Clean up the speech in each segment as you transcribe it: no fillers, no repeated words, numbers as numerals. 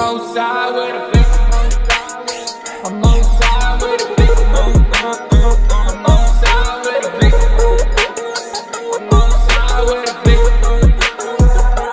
outside with a bitch. I'm outside with a bitch. I'm outside with a bitch. I'm outside with a bitch.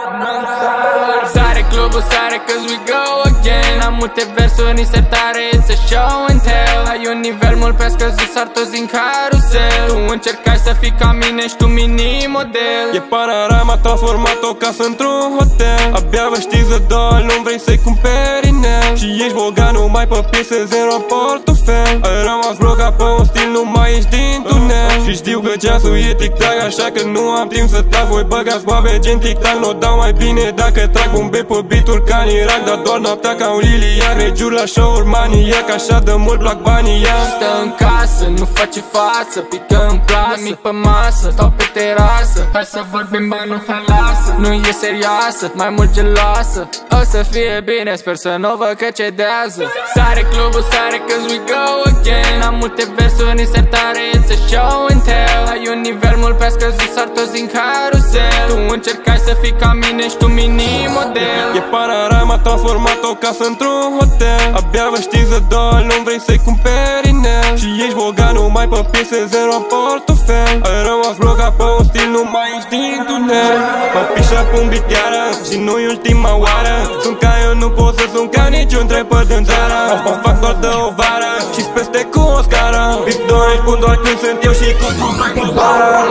I'm outside with a bitch. Sare clubul, sare cause we go again. Am multe versuri în sertare, it's a show and tell. Ai un nivel mult pe scăzut, sar toți din carusel. Tu încercai să fii ca mine și tu mini-model. E panorama, transformat o casă într-un hotel. Abia vă știți de două luni, vrei să-i cumperi inel. Și ești bogat numai pe piese, zero în portofel. Ai rămas blocat pe un stil, nu mai ești din tunel. Și știu că ceasul e tic-tac, așa că nu am timp să tac. Voi băgați boabe gen tic-tac, n-o dau mai bine dacă trag bombe pe beat-uri ca în Irak. Dar doar noaptea ca un liliac, regiuri la show-uri maniac. Așa de mult plac banii ea. Stă în casă, nu face față, pică în plasă, nimic pe masă, stau pe terasă. Hai să vorbim, bani nu halasă. Nu e serioasă, mai mult geloasă. O să fie bine, sper să nu vă că cedează. Sare clubul, sare cause we go again. Am multe versuri în sertare, it's a show and tell. Ai un nivel mult pe scăzut, sar toți din carusel. Tu încercai să fii ca mine și tu mini-model. E panorama, transformat o casă într-un hotel. Abia vă știți de două luni, vrei să-i cumperi inel. Și ești bogat numai pe piese, zero în portofel. Ai rămas blocat pe un stil, nu mai ești din tunel. Mă pișa pe un beat iară și nu-i ultima oară. Sunt ca eu, nu pot să sunt ca niciun trepăr din țară. Mă fac doar de o vară și-s peste cu o scară. Beat doar își pun doar când sunt eu și cu pe vară.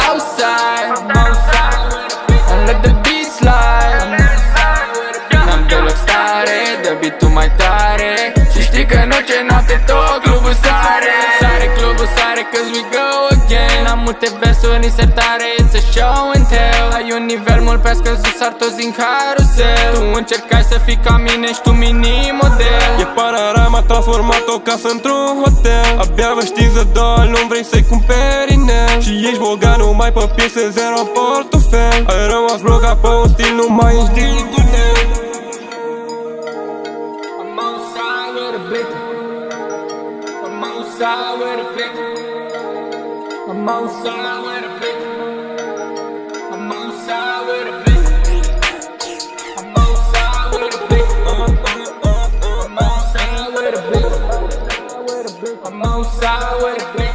Outside, and let the beat slide. N-am deloc stare, dă beat-ul mai tare. Și știi că în orice noapte tot clubul sare. Sare clubul, sare cause we go again. Am multe versuri în sertare, it's a show and tell. Ai un nivel mult pe scăzut, sar toți din carusel. Tu încercai să fii ca mine și tu mini-model. E panorama, transformat o casă într-un hotel. Abia vă știți de două luni, vrei să-i cumperi inel. Și ești bogat numai pe piese, zero în portofel. Ai rămas blocat pe un stil, nu mai ești din tunel. I'm outside with a bitch. I'm outside with a bitch. I'm outside with a bitch. I'm outside with a bitch. I'm outside with a bitch. I'm outside with a bitch. I'm outside with a bitch.